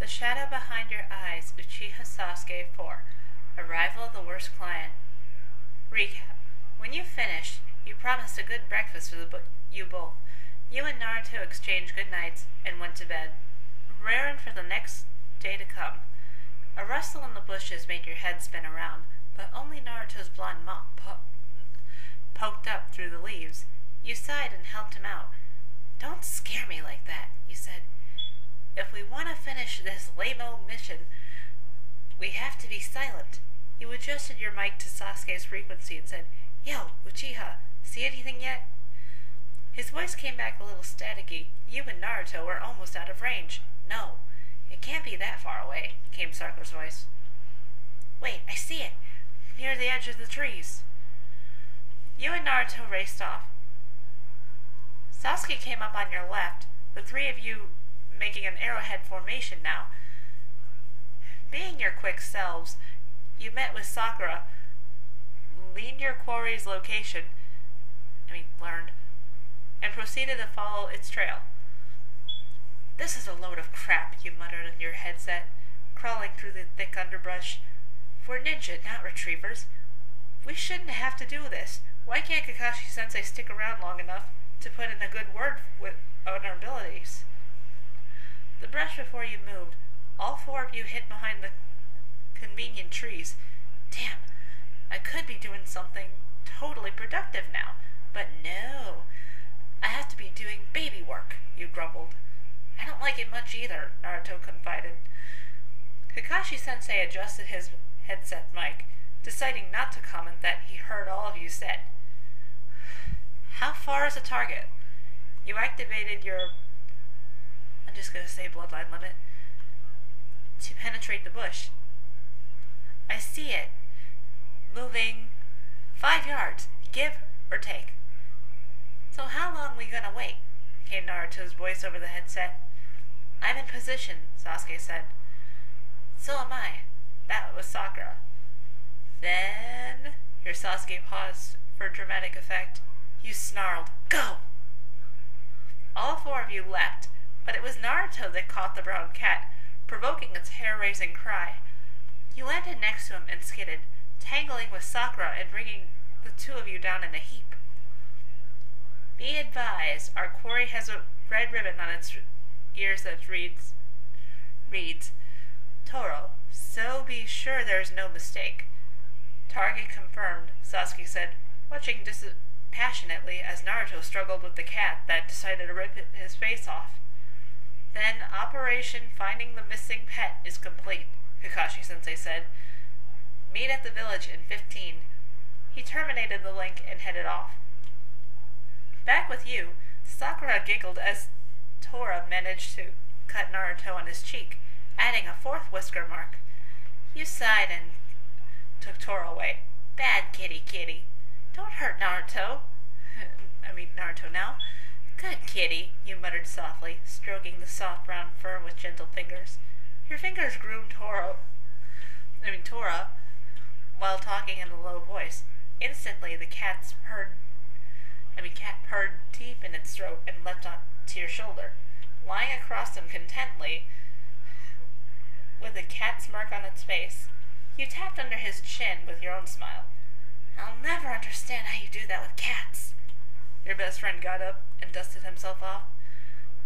The Shadow Behind Your Eyes, Uchiha Sasuke 4. Arrival of the Worst Client. Recap. When you finished, you promised a good breakfast for you both. You and Naruto exchanged good nights and went to bed, raring for the next day to come. A rustle in the bushes made your head spin around, but only Naruto's blonde mop poked up through the leaves. You sighed and helped him out. "Don't scare me like that," you said. "If we want to finish this lame-o mission, we have to be silent." You adjusted your mic to Sasuke's frequency and said, "Yo, Uchiha, see anything yet?" His voice came back a little staticky. You and Naruto were almost out of range. "No, it can't be that far away," came Sakura's voice. "Wait, I see it, near the edge of the trees." You and Naruto raced off. Sasuke came up on your left, the three of you making an arrowhead formation now. Being your quick selves, you met with Sakura, learned your quarry's location, and proceeded to follow its trail. "This is a load of crap," you muttered in your headset, crawling through the thick underbrush. "We're ninja, not retrievers. We shouldn't have to do this. Why can't Kakashi-sensei stick around long enough to put in a good word on our abilities?" The brush before you moved. All four of you hid behind the convenient trees. "Damn, I could be doing something totally productive now. But no, I have to be doing baby work," you grumbled. "I don't like it much either," Naruto confided. Kakashi-sensei adjusted his headset mic, deciding not to comment that he heard all of you said. "How far is the target?" You activated your, I'm just going to say bloodline limit, to penetrate the bush. "I see it. Moving 5 yards, give or take." "So how long we gonna wait?" came Naruto's voice over the headset. "I'm in position," Sasuke said. "So am I." That was Sakura. Then your Sasuke paused for dramatic effect. You snarled, "Go!" All four of you leapt, but it was Naruto that caught the brown cat, provoking its hair-raising cry. You landed next to him and skidded, tangling with Sakura and bringing the two of you down in a heap. "Be advised, our quarry has a red ribbon on its ears that reads, Toro, so be sure there's no mistake." "Target confirmed," Sasuke said, watching dispassionately as Naruto struggled with the cat that decided to rip his face off. "Then Operation Finding the Missing Pet is complete," Kakashi-sensei said. "Meet at the village in 15. He terminated the link and headed off. Back with you, Sakura giggled as Tora managed to cut Naruto on his cheek, adding a fourth whisker mark. You sighed and took Tora away. "Bad kitty. Don't hurt Naruto." Naruto now. "Good kitty," you muttered softly, stroking the soft brown fur with gentle fingers. Your fingers groomed Tora, while talking in a low voice. Instantly, the cat purred deep in its throat and leapt onto your shoulder. Lying across him contently, with a cat smirk on its face, you tapped under his chin with your own smile. "I'll never understand how you do that with cats." Your best friend got up and dusted himself off,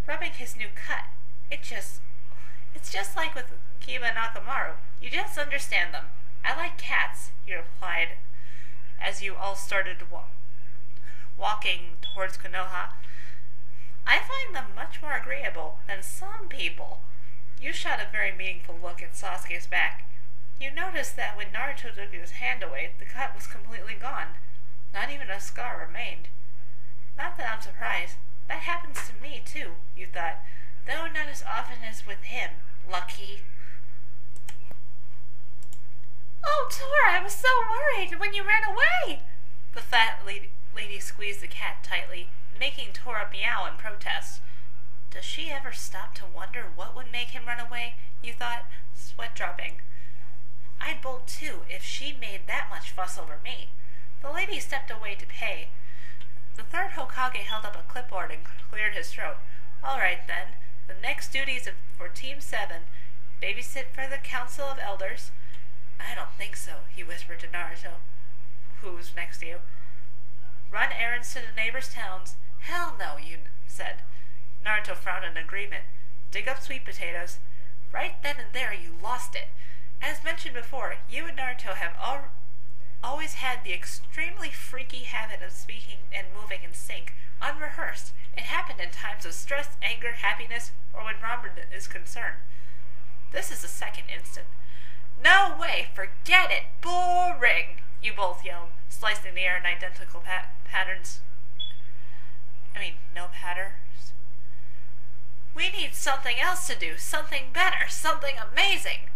rubbing his new cut. It's just like with Kiba Nakamaru. You just understand them. "I like cats," you replied, as you all started walking towards Konoha. "I find them much more agreeable than some people." You shot a very meaningful look at Sasuke's back. You noticed that when Naruto took his hand away, the cut was completely gone. Not even a scar remained. "Not that I'm surprised. That happens to me, too," you thought, "though not as often as with him. Lucky." "Oh, Tora, I was so worried when you ran away." The fat lady squeezed the cat tightly, making Tora meow in protest. Does she ever stop to wonder what would make him run away? You thought, sweat dropping. I'd bolt too if she made that much fuss over me. The lady stepped away to pay. The third Hokage held up a clipboard and cleared his throat. "All right then, the next duties for Team 7, Babysit for the Council of Elders? I don't think so, he whispered to Naruto, who was next to you. Run errands to the neighbors' towns? Hell no, you said. Naruto frowned in agreement. Dig up sweet potatoes. Right then and there you lost it. As mentioned before, you and Naruto have always had the extremely freaky habit of speaking and moving in sync, unrehearsed. It happened in times of stress, anger, happiness, or when Robin is concerned. This is the second instant. No way! Forget it! Boring! You both yelled, slicing the air in identical patterns. No patterns. We need something else to do, something better, something amazing!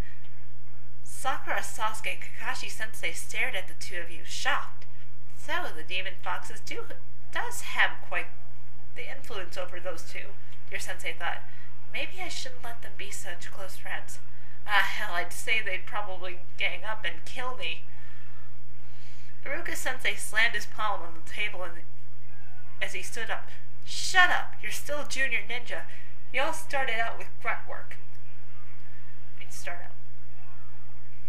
Sakura, Sasuke, and Kakashi-sensei stared at the two of you, shocked. So, the demon foxes does have quite the influence over those two, your sensei thought. Maybe I shouldn't let them be such close friends. Ah, hell, I'd say they'd probably gang up and kill me. Iruka-sensei slammed his palm on the table as he stood up. Shut up! You're still a junior ninja. You all started out with grunt work.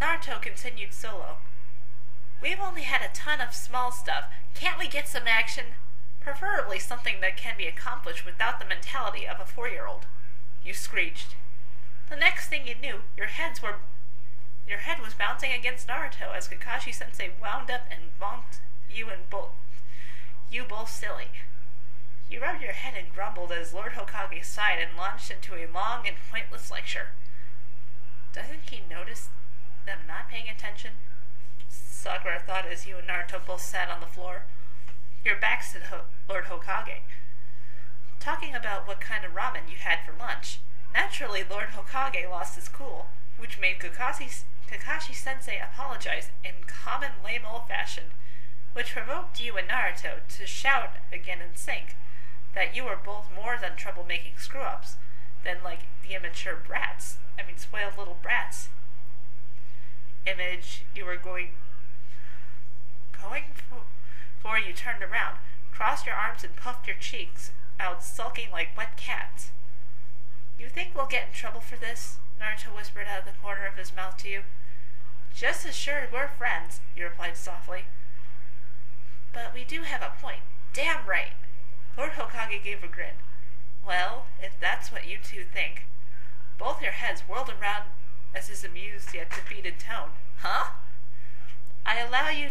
Naruto continued solo. We've only had a ton of small stuff. Can't we get some action? Preferably something that can be accomplished without the mentality of a 4-year-old. You screeched. The next thing you knew, your head was bouncing against Naruto as Kakashi-sensei wound up and bonked you both silly. You rubbed your head and grumbled as Lord Hokage sighed and launched into a long and pointless lecture. Doesn't he notice them not paying attention? Sakura thought as you and Naruto both sat on the floor, your backs to Lord Hokage, talking about what kind of ramen you had for lunch. Naturally, Lord Hokage lost his cool, which made Kakashi-sensei apologize in common lame old fashion, which provoked you and Naruto to shout again in sync that you were both more than trouble-making screw-ups, than like the immature spoiled little brats. Image you were going for you turned around, crossed your arms and puffed your cheeks out, sulking like wet cats. You think we'll get in trouble for this? Naruto whispered out of the corner of his mouth to you. Just as sure we're friends, you replied softly. But we do have a point. Damn right. Lord Hokage gave a grin. Well, if that's what you two think. Both your heads whirled around as his amused yet defeated tone. Huh? I'll allow you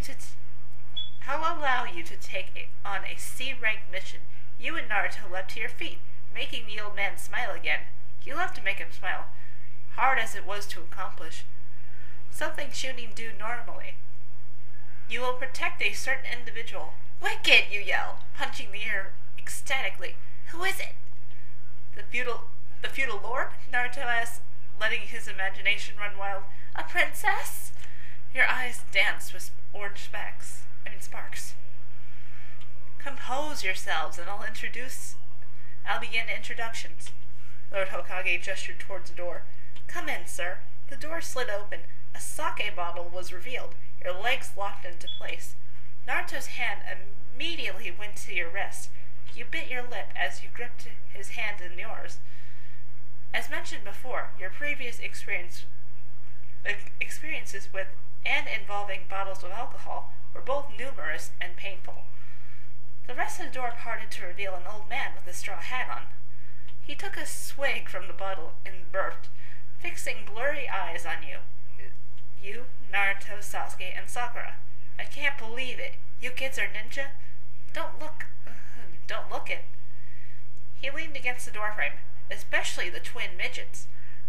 to take on a C-rank mission. You and Naruto leapt to your feet, making the old man smile again. You loved to make him smile, hard as it was to accomplish. Something Chunin do normally. You will protect a certain individual. Wicked, you yell, punching the air ecstatically. Who is it? The feudal lord? Naruto asked, letting his imagination run wild. A princess? Your eyes danced with orange sparks. Compose yourselves, and I'll begin introductions. Lord Hokage gestured towards the door. Come in, sir. The door slid open. A sake bottle was revealed. Your legs locked into place. Naruto's hand immediately went to your wrist. You bit your lip as you gripped his hand in yours. As mentioned before, your previous experiences with and involving bottles of alcohol were both numerous and painful. The rest of the door parted to reveal an old man with a straw hat on. He took a swig from the bottle and burped, fixing blurry eyes on you. You, Naruto, Sasuke, and Sakura. I can't believe it. You kids are ninja? Don't look it. He leaned against the doorframe. Especially the twin midgets.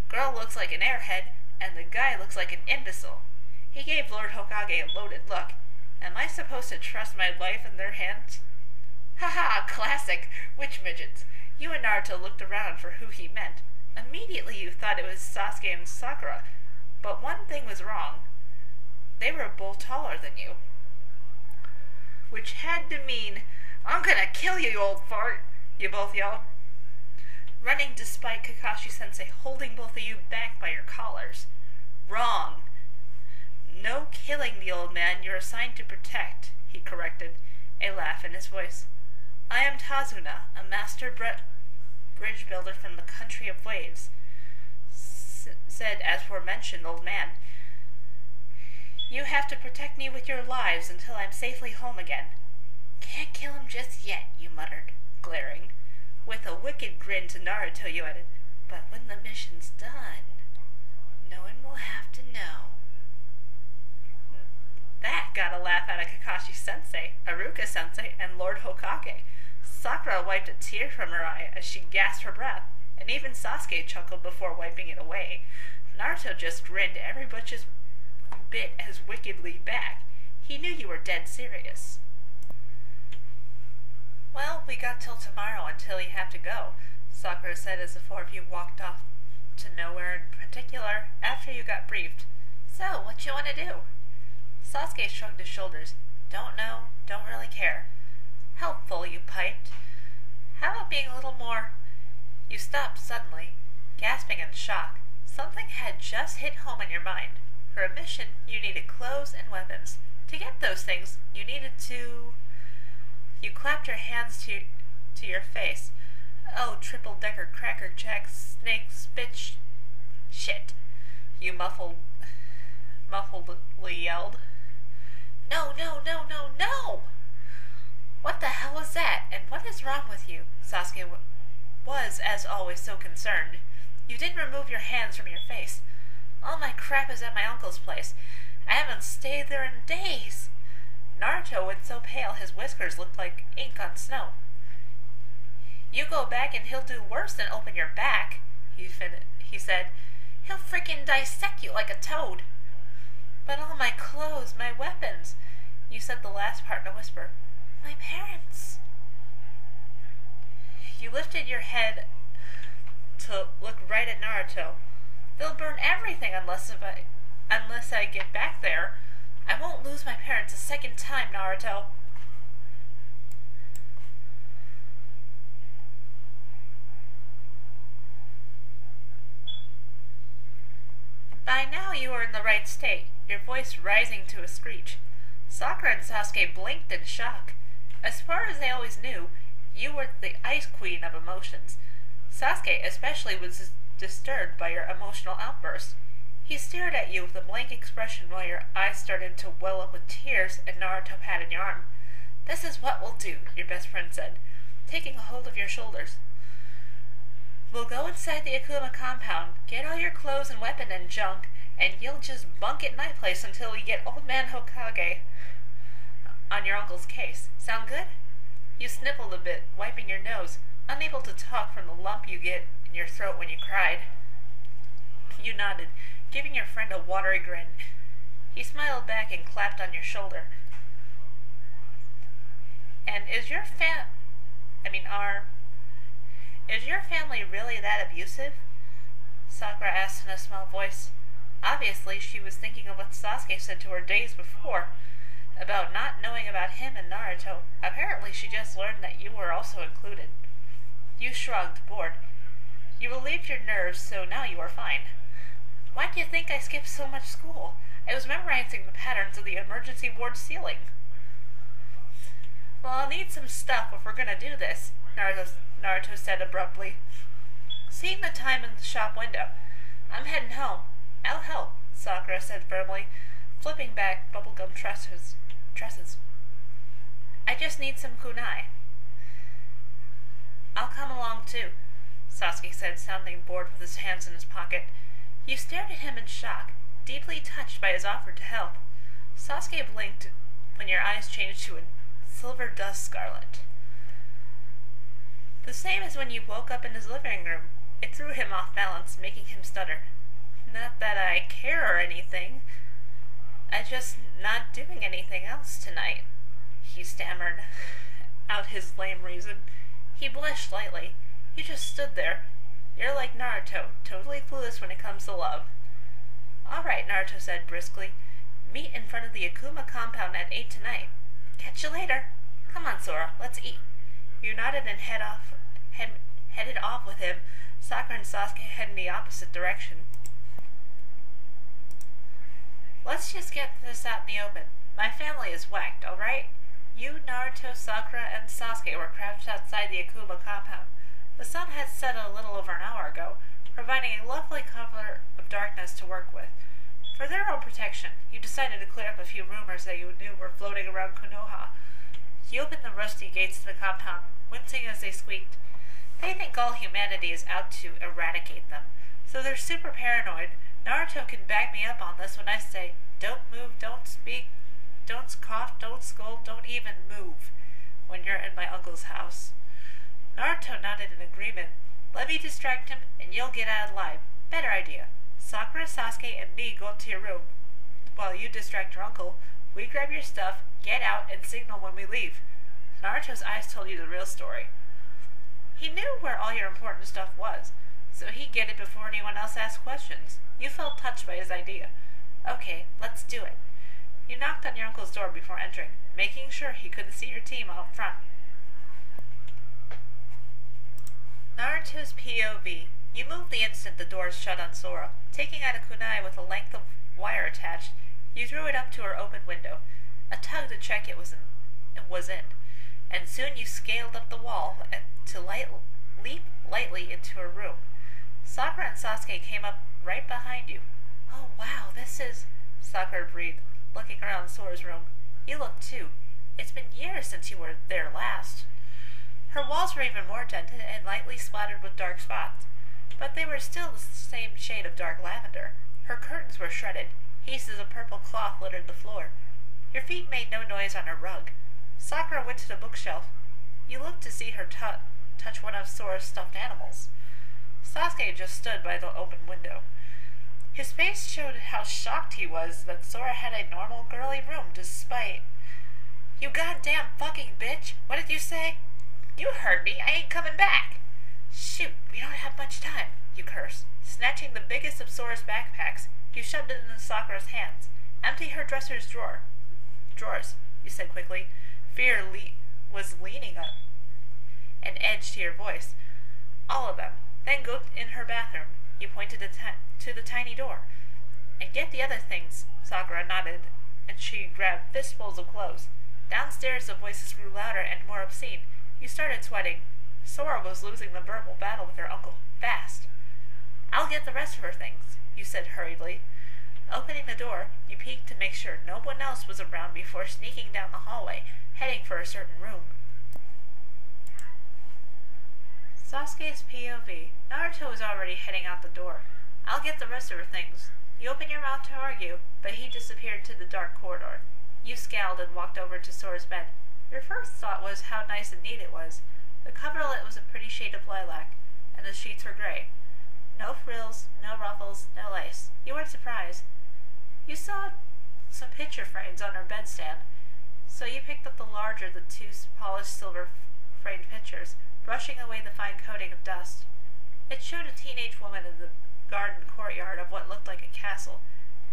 Girl looks like an airhead, and the guy looks like an imbecile. He gave Lord Hokage a loaded look. Am I supposed to trust my life in their hands? Haha, classic! Which midgets? You and Naruto looked around for who he meant. Immediately you thought it was Sasuke and Sakura, but one thing was wrong. They were both taller than you. Which had to mean, I'm gonna kill you, you old fart! You both yelled, running despite Kakashi-sensei holding both of you back by your collars. Wrong. No killing the old man you're assigned to protect, he corrected, a laugh in his voice. I am Tazuna, a master bridge builder from the country of waves. said, "As forementioned, old man, you have to protect me with your lives until I'm safely home again." "Can't kill him just yet," you muttered, glaring. With a wicked grin to Naruto, you added, "But when the mission's done, no one will have to know." That got a laugh out of Kakashi-sensei, Iruka-sensei, and Lord Hokage. Sakura wiped a tear from her eye as she gasped for breath, and even Sasuke chuckled before wiping it away. Naruto just grinned every bit as wickedly back. He knew you were dead serious. "Well, we got till tomorrow until you have to go," Sakura said as the four of you walked off to nowhere in particular after you got briefed. "So, what you want to do?" Sasuke shrugged his shoulders. "Don't know, don't really care." "Helpful," you piped. "How about being a little more—" You stopped suddenly, gasping in shock. Something had just hit home in your mind. For a mission, you needed clothes and weapons. To get those things, you needed to... You clapped your hands to your face. "Oh, triple-decker cracker jack snakes, bitch... shit," you muffledly yelled. "No, no, no, no, no!" "What the hell was that, and what is wrong with you?" Sasuke was, as always, so concerned. "You didn't remove your hands from your face." "All my crap is at my uncle's place. I haven't stayed there in days." Naruto went so pale his whiskers looked like ink on snow. "You go back and he'll do worse than open your back," he said. "He'll frickin' dissect you like a toad." "But all my clothes, my weapons—" You said the last part in a whisper. "My parents." You lifted your head to look right at Naruto. "They'll burn everything unless I get back there. I won't lose my parents a second time, Naruto." By now you were in the right state, your voice rising to a screech. Sakura and Sasuke blinked in shock. As far as they always knew, you were the ice queen of emotions. Sasuke especially was disturbed by your emotional outburst. He stared at you with a blank expression while your eyes started to well up with tears and Naruto patted your arm. "This is what we'll do," your best friend said, taking a hold of your shoulders. "We'll go inside the Akuma compound, get all your clothes and weapon and junk, and you'll just bunk at my place until we get Old Man Hokage on your uncle's case. Sound good?" You sniffled a bit, wiping your nose, unable to talk from the lump you get in your throat when you cried. You nodded, giving your friend a watery grin. He smiled back and clapped on your shoulder. "And is your family really that abusive?" Sakura asked in a small voice. Obviously, she was thinking of what Sasuke said to her days before, about not knowing about him and Naruto. Apparently, she just learned that you were also included. You shrugged, bored. You relieved your nerves, so now you are fine. "Why do you think I skipped so much school? I was memorizing the patterns of the emergency ward ceiling." "Well, I'll need some stuff if we're gonna do this," Naruto said abruptly. Seeing the time in the shop window, "I'm heading home. I'll help," Sakura said firmly, flipping back bubblegum tresses. "I just need some kunai." "I'll come along too," Sasuke said, sounding bored with his hands in his pocket. You stared at him in shock, deeply touched by his offer to help. Sasuke blinked when your eyes changed to a silver dust scarlet. The same as when you woke up in his living room. It threw him off balance, making him stutter. "Not that I care or anything. I'm just not doing anything else tonight," he stammered out his lame reason. He blushed slightly. You just stood there. You're like Naruto, totally clueless when it comes to love. "All right," Naruto said briskly. "Meet in front of the Akuma compound at 8 tonight. Catch you later. Come on, Sora, let's eat." You nodded and headed off with him. Sakura and Sasuke head in the opposite direction. "Let's just get this out in the open. My family is whacked, all right?" You, Naruto, Sakura, and Sasuke were crouched outside the Akuma compound. The sun had set a little over an hour ago. providing a lovely cover of darkness to work with. For their own protection, you decided to clear up a few rumors that you knew were floating around Konoha. You opened the rusty gates to the compound, wincing as they squeaked. They think all humanity is out to eradicate them, so they're super paranoid. Naruto can back me up on this when I say, don't move, don't speak, don't cough, don't scold, don't even move when you're in my uncle's house. Naruto nodded in agreement. Let me distract him, and you'll get out alive. Better idea. Sakura, Sasuke, and me go up to your room. While you distract your uncle, we grab your stuff, get out, and signal when we leave. Naruto's eyes told you the real story. He knew where all your important stuff was, so he'd get it before anyone else asked questions. You felt touched by his idea. Okay, let's do it. You knocked on your uncle's door before entering, making sure he couldn't see your team out front. Naruto's POV. You moved the instant the doors shut on Sora. Taking out a kunai with a length of wire attached, you threw it up to her open window. A tug to check it was in, and soon you scaled up the wall to leap lightly into her room. Sakura and Sasuke came up right behind you. Oh wow, this is... Sakura breathed, looking around Sora's room. You look too. It's been years since you were there last. Her walls were even more dented and lightly splattered with dark spots, but they were still the same shade of dark lavender. Her curtains were shredded. Pieces of purple cloth littered the floor. Your feet made no noise on her rug. Sakura went to the bookshelf. You looked to see her touch one of Sora's stuffed animals. Sasuke just stood by the open window. His face showed how shocked he was that Sora had a normal girly room despite... You goddamn fucking bitch! What did you say? You heard me. I ain't coming back. Shoot, we don't have much time, you cursed. Snatching the biggest of Sora's backpacks, you shoved it into Sakura's hands. Empty her dresser's drawers, you said quickly. Fear was leaning up, an edge to your voice. All of them. Then go in her bathroom. You pointed to the tiny door. And get the other things, Sakura nodded, and she grabbed fistfuls of clothes. Downstairs the voices grew louder and more obscene. You started sweating. Sora was losing the verbal battle with her uncle. Fast. I'll get the rest of her things, you said hurriedly. Opening the door, you peeked to make sure no one else was around before sneaking down the hallway, heading for a certain room. Sasuke's POV. Naruto was already heading out the door. I'll get the rest of her things. You opened your mouth to argue, but he disappeared to the dark corridor. You scowled and walked over to Sora's bed. Your first thought was how nice and neat it was. The coverlet was a pretty shade of lilac, and the sheets were gray. No frills, no ruffles, no lace. You weren't surprised. You saw some picture frames on her bedstand, so you picked up the larger of the two polished silver framed pictures, brushing away the fine coating of dust. It showed a teenage woman in the garden courtyard of what looked like a castle,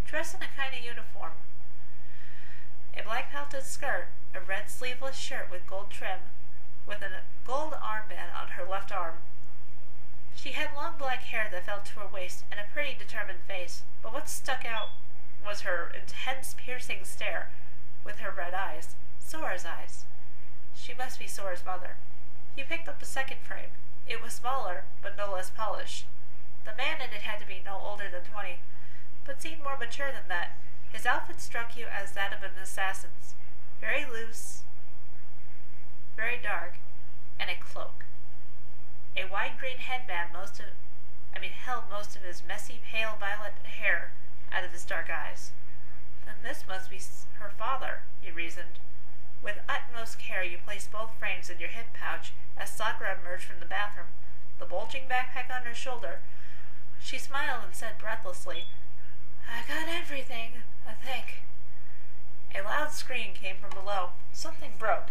dressed in a kind of uniform. A black belted skirt, a red sleeveless shirt with gold trim, with a gold armband on her left arm. She had long black hair that fell to her waist and a pretty determined face, but what stuck out was her intense, piercing stare with her red eyes. Sora's eyes. She must be Sora's mother. You picked up the second frame. It was smaller, but no less polished. The man in it had to be no older than 20, but seemed more mature than that. His outfit struck you as that of an assassin's. Very loose, very dark, and a cloak. A wide green headband held most of his messy, pale violet hair out of his dark eyes. Then this must be her father, you reasoned. With utmost care you placed both frames in your hip pouch as Sakura emerged from the bathroom, the bulging backpack on her shoulder. She smiled and said breathlessly, I got everything, I think. A loud scream came from below. Something broke.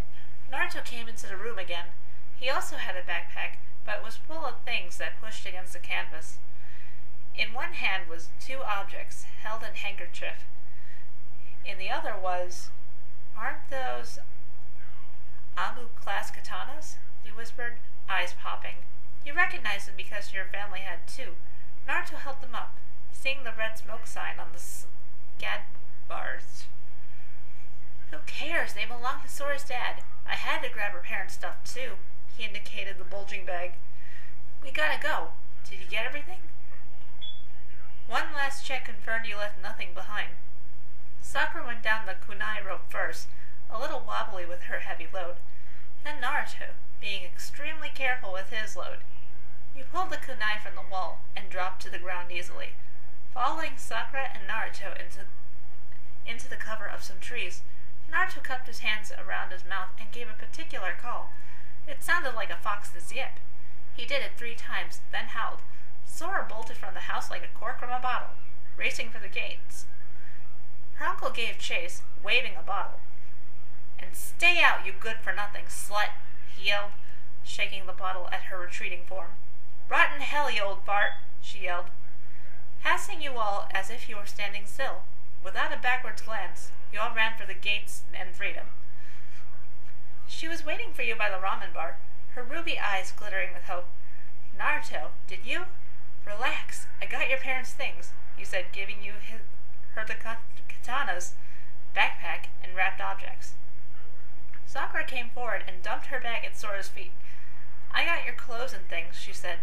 Naruto came into the room again. He also had a backpack, but it was full of things that pushed against the canvas. In one hand was two objects, held in handkerchief. In the other was, aren't those Amu-class katanas? You whispered, eyes popping. You recognized them because your family had two. Naruto held them up, seeing the red smoke sign on the scad bars. Who cares? They belong to Sora's dad. I had to grab her parents' stuff too. He indicated the bulging bag. We gotta go. Did you get everything? One last check confirmed you left nothing behind. Sakura went down the kunai rope first, a little wobbly with her heavy load. Then Naruto, being extremely careful with his load. You pulled the kunai from the wall and dropped to the ground easily, following Sakura and Naruto into the cover of some trees. Naruto cupped his hands around his mouth and gave a particular call. It sounded like a fox's yip. He did it 3 times, then howled. Sora bolted from the house like a cork from a bottle, racing for the gates. Her uncle gave chase, waving a bottle. "And stay out, you good-for-nothing slut," he yelled, shaking the bottle at her retreating form. "Rotten hell, you old fart," she yelled, passing you all as if you were standing still. Without a backwards glance, you all ran for the gates and freedom. She was waiting for you by the ramen bar, her ruby eyes glittering with hope. "Naruto, did you?" "Relax, I got your parents' things," you said, giving her the katana's backpack and wrapped objects. Sakura came forward and dumped her bag at Sora's feet. "I got your clothes and things," she said.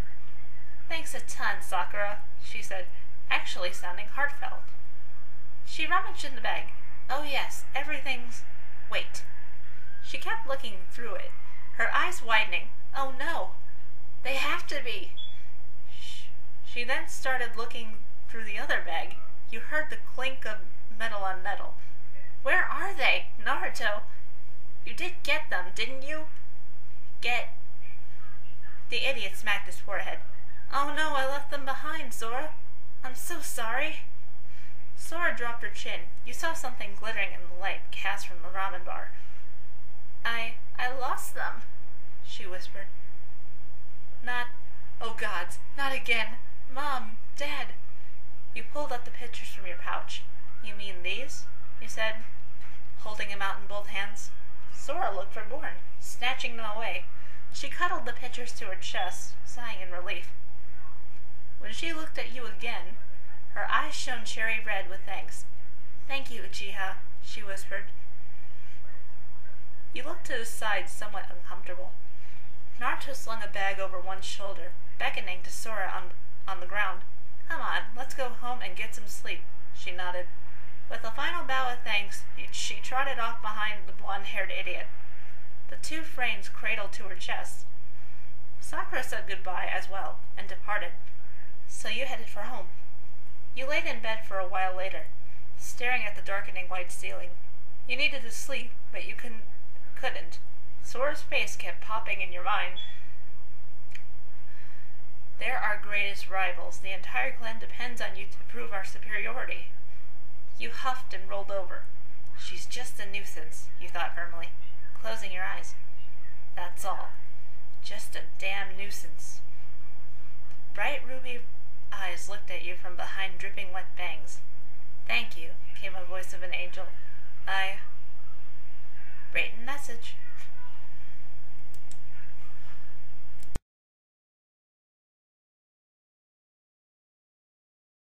"Thanks a ton, Sakura," she said, actually sounding heartfelt. She rummaged in the bag. "Oh yes, everything's—" "Wait." She kept looking through it, her eyes widening. "Oh no, they have to be." She then started looking through the other bag. You heard the clink of metal on metal. "Where are they, Naruto? You did get them, didn't you?" "Get—" The idiot smacked his forehead. "Oh no, I left them behind, Sora. I'm so sorry." Sora dropped her chin. You saw something glittering in the light cast from the ramen bar. I lost them," she whispered. "Oh gods, not again. Mom, Dad." You pulled up the pictures from your pouch. "You mean these?" you said, holding them out in both hands. Sora looked forlorn, snatching them away. She cuddled the pictures to her chest, sighing in relief. When she looked at you again, her eyes shone cherry red with thanks. "Thank you, Uchiha," she whispered. You looked to his side, somewhat uncomfortable. Naruto slung a bag over one shoulder, beckoning to Sora on the ground. "Come on, let's go home and get some sleep," she nodded. With a final bow of thanks, she trotted off behind the blonde-haired idiot, the 2 frames cradled to her chest. Sakura said goodbye as well, and departed. So you headed for home. You laid in bed for a while later, staring at the darkening white ceiling. You needed to sleep, but you couldn't. Sora's face kept popping in your mind. "They're our greatest rivals. The entire clan depends on you to prove our superiority." You huffed and rolled over. "She's just a nuisance," you thought firmly, closing your eyes. That's all. Just a damn nuisance. Bright ruby eyes looked at you from behind dripping wet bangs. "Thank you," came a voice of an angel. Written message.